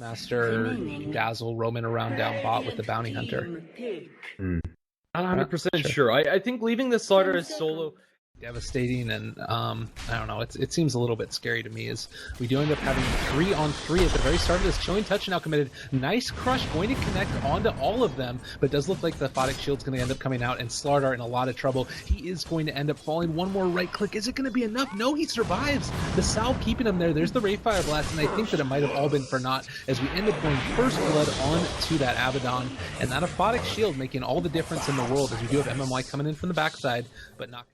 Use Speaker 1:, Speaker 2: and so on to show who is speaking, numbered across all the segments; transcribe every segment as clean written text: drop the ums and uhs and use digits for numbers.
Speaker 1: Master Dazzle roaming around down bot with the Bounty Hunter.
Speaker 2: Not 100% sure. I think leaving the Slaughter as solo
Speaker 1: devastating, and I don't know, it seems a little bit scary to me, as we do end up having 3-on-3 at the very start of this. Chilling Touch now committed. Nice crush, going to connect onto all of them, but does look like the Photic Shield's going to end up coming out, and Slardar in a lot of trouble. He is going to end up falling. One more right click. Is it going to be enough? No, he survives. The Salve keeping him there. There's the Wraithfire Blast, and I think that it might have all been for naught, as we end up going first blood on to that Abaddon, and that Photic Shield making all the difference in the world, as we do have MMY coming in from the backside, but not.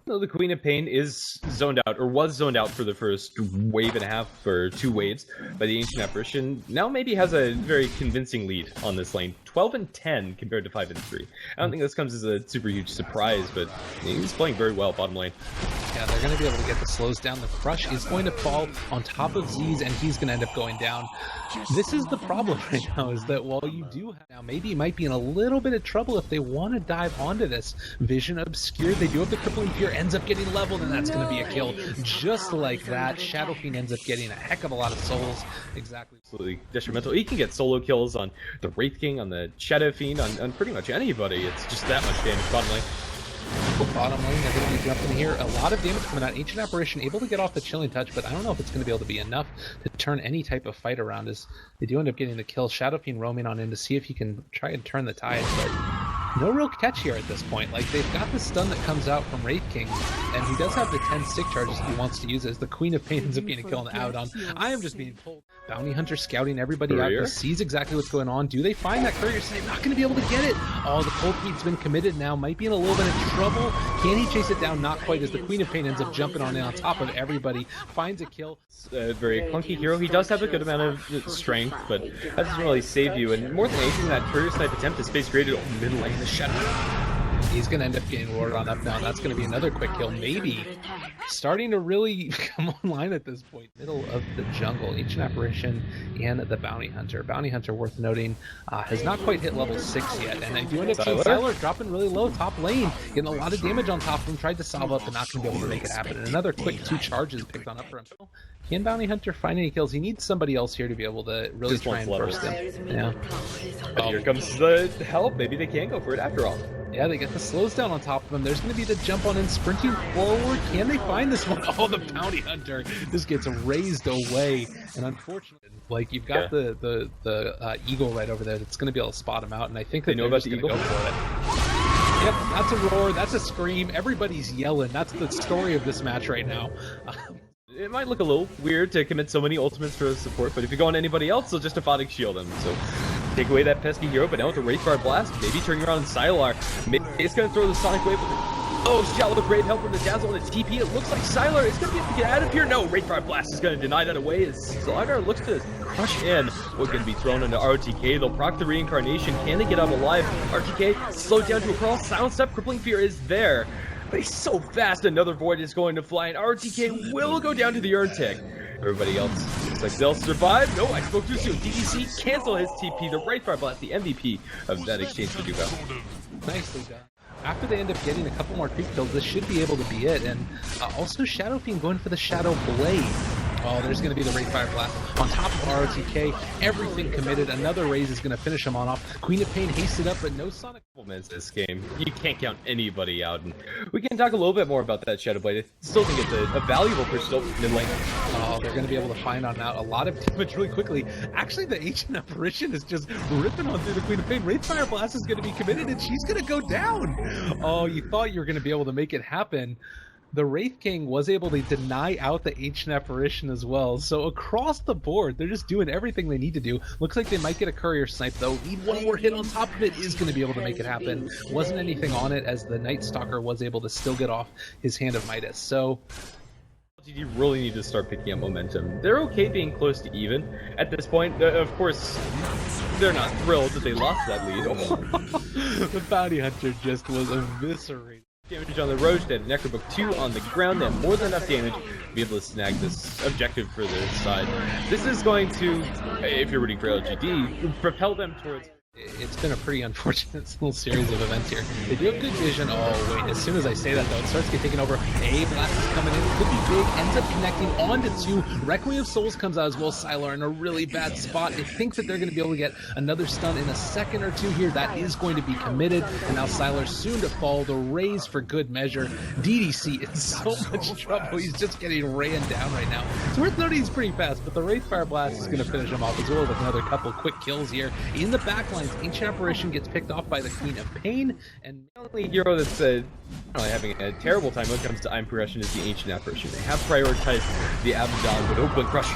Speaker 2: No, the Queen of Pain is zoned out, or was zoned out for the first wave and a half, or 2 waves, by the Ancient Apparition. Now maybe has a very convincing lead on this lane. 12-10 compared to 5-3. I don't think this comes as a super huge surprise, but he's playing very well bottom lane.
Speaker 1: Yeah, they're going to be able to get the slows down. The crush is going to fall on top of Z's, and he's going to end up going down. This is the problem right now, is that while you do have, now maybe you might be in a little bit of trouble if they want to dive onto this. Vision obscured, they do have the Crippling Fear, ends up getting leveled, and that's going to be a kill. Just like that, Shadow Fiend ends up getting a heck of a lot of souls. Exactly.
Speaker 2: Absolutely detrimental. He can get solo kills on the Wraith King, on the Shadow Fiend, on pretty much anybody. It's just that much damage bottom lane.
Speaker 1: Bottom lane, they're going to be jumping here. A lot of damage coming out. Ancient Apparition able to get off the Chilling Touch, but I don't know if it's going to be able to be enough to turn any type of fight around, as they do end up getting the kill. Shadow Fiend roaming on in to see if he can try and turn the tide, but no real catch here at this point. Like, they've got the stun that comes out from Wraith King, and he does have the 10 stick charges he wants to use as the Queen of Pain ends up being a kill on the Abaddon. I am just being pulled. Bounty Hunter scouting everybody out. He sees exactly what's going on. Do they find that courier? So they're not going to be able to get it. Oh, the Cold Feet's been committed now. Might be in a little bit of trouble. Can he chase it down? Not quite, as the Queen of Pain ends up jumping on in on top of everybody. Finds a kill.
Speaker 2: A very clunky hero. He does have a good amount of strength, but that doesn't really save you. And more than anything, that courier snipe attempt is space created on mid lane. The Shadow.
Speaker 1: He's going to end up getting roared on up now. That's going to be another quick kill. Maybe starting to really come online at this point. Middle of the jungle. Ancient Apparition and the Bounty Hunter. Bounty Hunter, worth noting, has not quite hit level 6 yet. And I do end up seeing Sylar dropping really low top lane. Getting a lot of damage on top of him. Tried to salve up, but not going to be able to make it happen. And another quick 2 charges picked on up for him. Can Bounty Hunter find any kills? He needs somebody else here to be able to really just try and burst him. Yeah.
Speaker 2: Here comes the help. Maybe they can go for it after all.
Speaker 1: Yeah, they get the slows down on top of them. There's going to be the jump on in, sprinting forward. Can they find this one? Oh, the Bounty Hunter just gets raised away. And unfortunately, like, you've got the eagle right over there that's going to be able to spot him out. And I think that
Speaker 2: they know about the eagle.
Speaker 1: Go for it. Yep, that's a roar. That's a scream. Everybody's yelling. That's the story of this match right now.
Speaker 2: It might look a little weird to commit so many ultimates for support, but if you go on anybody else, they'll just Photic Shield them. So take away that pesky hero, but now with the Wraithfire Blast, maybe turning around Sylar. Maybe it's going to throw the Sonic Wave. Oh, shallow Brave help from the Dazzle and the TP. It looks like Sylar is going to be able to get out of here. No, Wraithfire Blast is going to deny that away as Sylar looks to crush in. We're going to be thrown into rOtk. They'll proc the Reincarnation. Can they get out alive? rOtk slowed down to a crawl. Silence up. Crippling Fear is there. But he's so fast, another Void is going to fly, and rOtk will go down to the Urn Tick. Everybody else looks like they'll survive. No, I spoke too soon. DDC cancel his TP. The Wraithfire Blast, the MVP of that exchange for duobao.
Speaker 1: Nicely done. After they end up getting a couple more creep kills, this should be able to be it. And also Shadow Fiend going for the Shadow Blade. Oh, there's going to be the Wraithfire Blast on top of rOtk. Everything committed. Another raise is going to finish him on off. Queen of Pain hasted up, but no Sonic.
Speaker 2: This game, you can't count anybody out. And we can talk a little bit more about that Shadow Blade. I still think it's a valuable pistol mid lane.
Speaker 1: Oh, they're going to be able to find on out a lot of damage really quickly. Actually, the Ancient Apparition is just ripping on through the Queen of Pain. Wraithfire Blast is going to be committed, and she's going to go down. Oh, you thought you were going to be able to make it happen. The Wraith King was able to deny out the Ancient Apparition as well. So across the board, they're just doing everything they need to do. Looks like they might get a courier snipe, though. Need one more hit on top of it. Is going to be able to make it happen. Wasn't anything on it, as the Night Stalker was able to still get off his Hand of Midas. So
Speaker 2: LGD really need to start picking up momentum. They're okay being close to even at this point. Of course, they're not thrilled that they lost that lead.
Speaker 1: The Bounty Hunter just was eviscerated.
Speaker 2: Damage on the Roach, they had Necrobook 2 on the ground, they have more than enough damage to be able to snag this objective for their side. This is going to, if you're rooting for LGD, propel them towards
Speaker 1: It's been a pretty unfortunate little series of events here. They do have good vision. Oh, wait, as soon as I say that, though, it starts to get taken over. A blast is coming in. Could be big. Ends up connecting onto two. Requiem of Souls comes out as well. Sylar in a really bad spot. I think that they're going to be able to get another stun in a second or two here. That is going to be committed. And now Sylar soon to fall. The raise for good measure. DDC in so much trouble. He's just getting ran down right now. It's worth noting he's pretty fast, but the Wraithfire Blast is going to finish him off as well with another couple quick kills here. In the backlines, Ancient Apparition gets picked off by the Queen of Pain, and
Speaker 2: The only hero that's not really having a terrible time when it comes to item progression is the Ancient Apparition. They have prioritized the Abaddon, but Oakland Crush.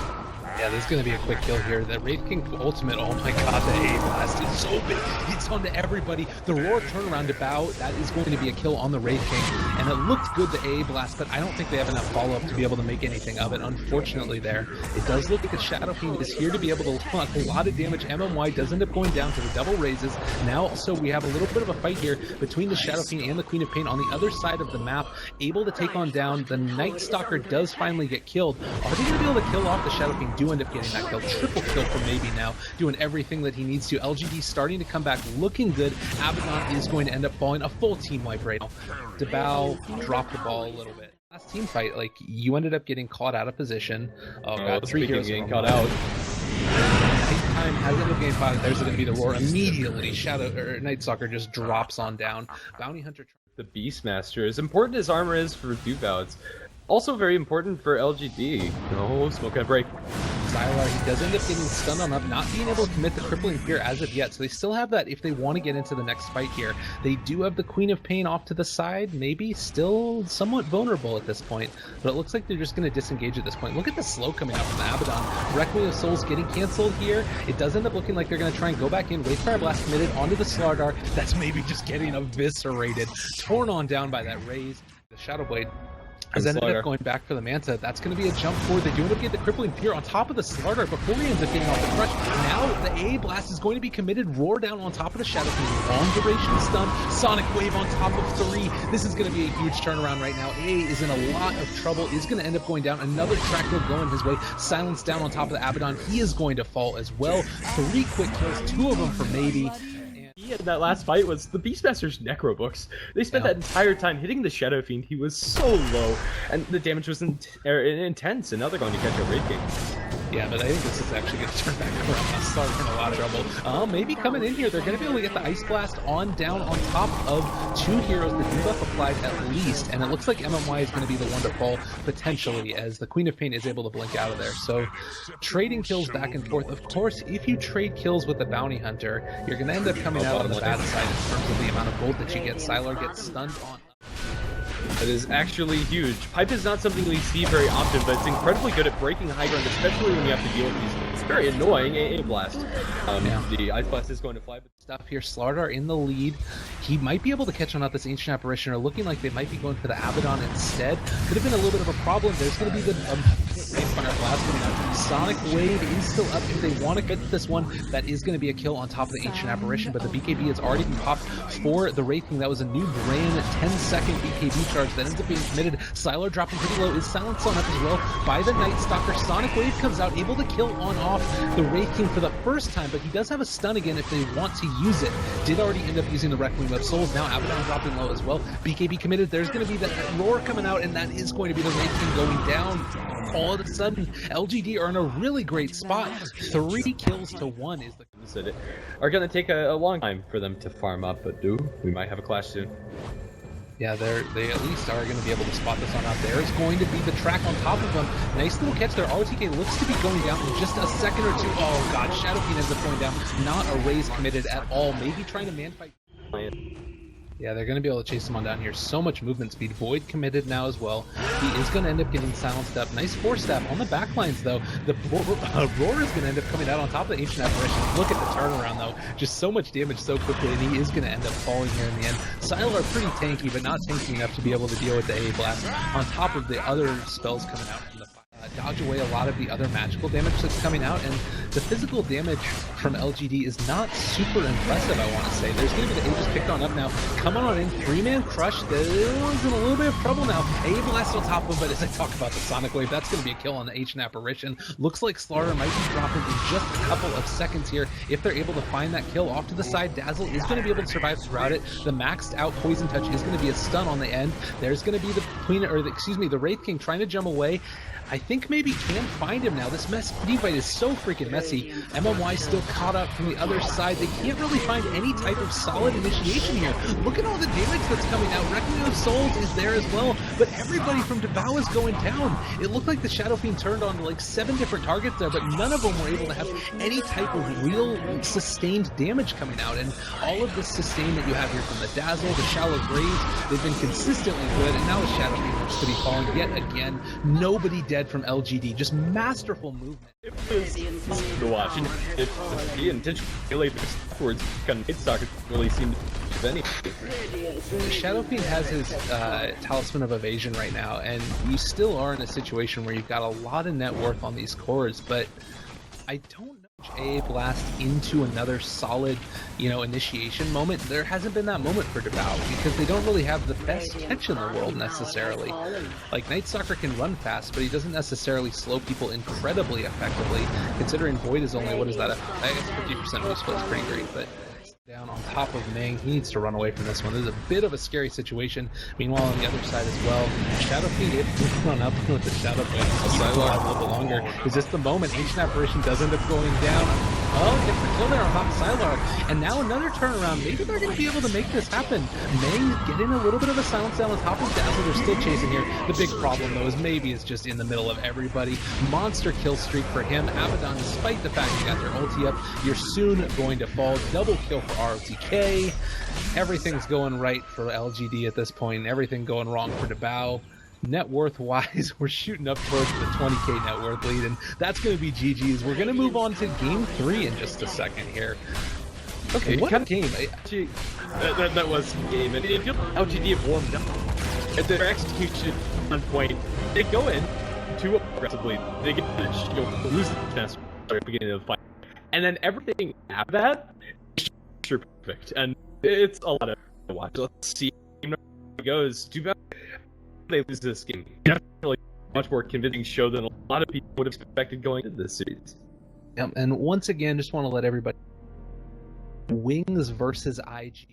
Speaker 1: yeah, there's going to be a quick kill here. The Wraith King ultimate, oh my god, the A blast is so big. Hits onto everybody. The Roar turnaround to bow, that is going to be a kill on the Wraith King. And it looked good, the A blast, but I don't think they have enough follow-up to be able to make anything of it, unfortunately there. It does look like the Shadow Fiend is here to be able to block a lot of damage. MMY does end up going down to the double raises. Now also we have a little bit of a fight here between the Shadow Fiend and the Queen of Pain on the other side of the map, able to take on down. The Night Stalker does finally get killed. Are they going to be able to kill off the Shadow Fiend? Do end up getting that kill. Triple kill for Maybe now, doing everything that he needs to. LGD starting to come back, looking good. Abaddon is going to end up falling. A full team wipe right now. duobao dropped the ball a little bit. Last team fight, like, you ended up getting caught out of position. Oh god, 3 heroes
Speaker 2: getting caught out.
Speaker 1: Nighttime has ended up getting caught out. There's going to be the Roar. Immediately, Night Stalker just drops on down. Bounty Hunter.
Speaker 2: The Beastmaster, as important as armor is for duobao, it's also very important for LGD. No, smoke and break.
Speaker 1: Sylar, he does end up getting stunned on up, not being able to commit the Crippling Fear as of yet, so they still have that if they want to get into the next fight here. They do have the Queen of Pain off to the side, maybe still somewhat vulnerable at this point, but it looks like they're just going to disengage at this point. Look at the slow coming out from the Abaddon. Requiem of Souls getting canceled here. It does end up looking like they're going to try and go back in. Wraithfire Blast committed onto the Sylar. That's maybe just getting eviscerated. Torn on down by that raise. The Shadow Blade has ended up going back for the Manta. That's going to be a jump forward. They do end up getting the Crippling Fear on top of the Sylar before he ends up getting off the crush. Now the A blast is going to be committed. Roar down on top of the Shadow Fiend. Long duration stun. Sonic Wave on top of 3. This is going to be a huge turnaround right now. A is in a lot of trouble. Is going to end up going down. Another track will going his way. Silence down on top of the Abaddon. He is going to fall as well. 3 quick kills. 2 of them for Maybe.
Speaker 2: In that last fight was the Beastmaster's Necro Books. They spent that entire time hitting the Shadow Fiend. He was so low, and the damage was intense, and now they're going to catch a Wraith King.
Speaker 1: Yeah, but I think this is actually going to turn back around. Starting in a lot of trouble. Maybe coming in here, they're going to be able to get the Ice Blast on down on top of 2 heroes. The debuff applied at least, and it looks like MMY is going to be the one to fall potentially, as the Queen of Pain is able to blink out of there. So trading kills back and forth. Of course, if you trade kills with the Bounty Hunter, you're going to end up coming out on the bad side in terms of the amount of gold that you get. Sylar gets stunned on.
Speaker 2: That is actually huge. Pipe is not something we see very often, but it's incredibly good at breaking high ground, especially when you have to deal with these. It's very annoying AA blast. The Ice Blast is going to fly, but
Speaker 1: stuff here. Slardar in the lead. He might be able to catch on out this Ancient Apparition, or looking like they might be going for the Abaddon instead. Could have been a little bit of a problem. There's going to be the Fire Blast coming out. Sonic Wave is still up if they want to get this one. That is going to be a kill on top of the Ancient Apparition, but the BKB has already been popped for the Wraith King. That was a new brand 10-second BKB charge that ends up being committed. Sylar dropping pretty low. Is silenced on up as well by the Night Stalker. Sonic Wave comes out, able to kill on off the Wraith King for the first time, but he does have a stun again if they want to use it. Did already end up using the Requiem of Souls. Now Abaddon dropping low as well. BKB committed. There's going to be that Roar coming out, and that is going to be the Wraith King going down. All of a sudden, LGD are in a really great spot. 3 kills to 1 is the...
Speaker 2: Are going to take a long time for them to farm up, but we might have a clash soon.
Speaker 1: Yeah, they at least are going to be able to spot this one out. There is going to be the track on top of them. Nice little catch there. rOtk looks to be going down in just a second or 2. Oh god, Shadow Fiend ends up going down. Not a raise committed at all. Maybe trying to man fight. Yeah, they're going to be able to chase him on down here. So much movement speed. Void committed now as well. He is going to end up getting silenced up. Nice 4-stab on the backlines, though. The Roar is going to end up coming out on top of the Ancient Apparition. Look at the turnaround, though. Just so much damage so quickly, and he is going to end up falling here in the end. Sylar pretty tanky, but not tanky enough to be able to deal with the A Blast on top of the other spells coming out from the dodge away a lot of the other magical damage that's coming out, and the physical damage from LGD is not super impressive, I want to say. There's going to be the Aegis picked on up now. Coming on in, 3-man crush. They're in a little bit of trouble now. A blast on top of him, but as I talk about the Sonic Wave, that's going to be a kill on the Ancient Apparition. Looks like Sylar might be dropping in just a couple of seconds here. If they're able to find that kill off to the side, Dazzle is going to be able to survive throughout it. The maxed out Poison Touch is going to be a stun on the end. There's going to be the Queen, or the Wraith King trying to jump away. I think maybe can find him now. This MatchID fight is so freaking messy. MMY still caught up from the other side. They can't really find any type of solid initiation here. Look at all the damage that's coming out. Reckoning of Souls is there as well, but everybody from duobao is going down. It looked like the Shadow Fiend turned on like 7 different targets there, but none of them were able to have any type of real sustained damage coming out. And all of the sustain that you have here from the Dazzle, the Shallow Graves, they've been consistently good, and now the Shadow Fiend looks to be falling yet again. Nobody dead from LGD, just masterful movement.
Speaker 2: It was to watch, and the intention really backwards kind of soccer really seemed to any.
Speaker 1: Shadow Fiend has his Talisman of Evasion right now, and you still are in a situation where you've got a lot of net worth on these cores, but I don't know a blast into another solid, initiation moment. There hasn't been that moment for duobao because they don't really have the best catch in the world necessarily. Like Night Stalker can run fast, but he doesn't necessarily slow people incredibly effectively. Considering Void is only, what is that? I guess 50% move split is pretty great, but down on top of Meng, he needs to run away from this one. This is a bit of a scary situation. Meanwhile, on the other side as well, Shadow Fiend able to run up with the Shadow Fiend. Sylar a little bit longer. Is this the moment? Ancient Apparition does end up going down. Oh, gets the kill there on top of Sylar. And now another turnaround. Maybe they're going to be able to make this happen. Meng getting a little bit of a silence down on top of Dazzle. They're still chasing here. The big problem, though, is maybe it's just in the middle of everybody. Monster kill streak for him. Abaddon, despite the fact you got their ulti up, you're soon going to fall. Double kill for rOtk. Everything's going right for LGD at this point. Everything going wrong for duobao. Net worth wise, we're shooting up towards the 20k net worth lead, and that's going to be GG's. We're going to move on to game 3 in just a second here. Okay, what a game.
Speaker 2: Actually, that was a game, and it feels like LGD have warmed up. At their execution on point, they go in too aggressively. They get lose the chance at the beginning of the fight. And then everything after that is perfect. And it's a lot of watch. Let's see how it goes. Too bad they lose this game. Definitely a much more convincing show than a lot of people would have expected going into this series.
Speaker 1: And once again, just want to let everybody, Wings versus IG.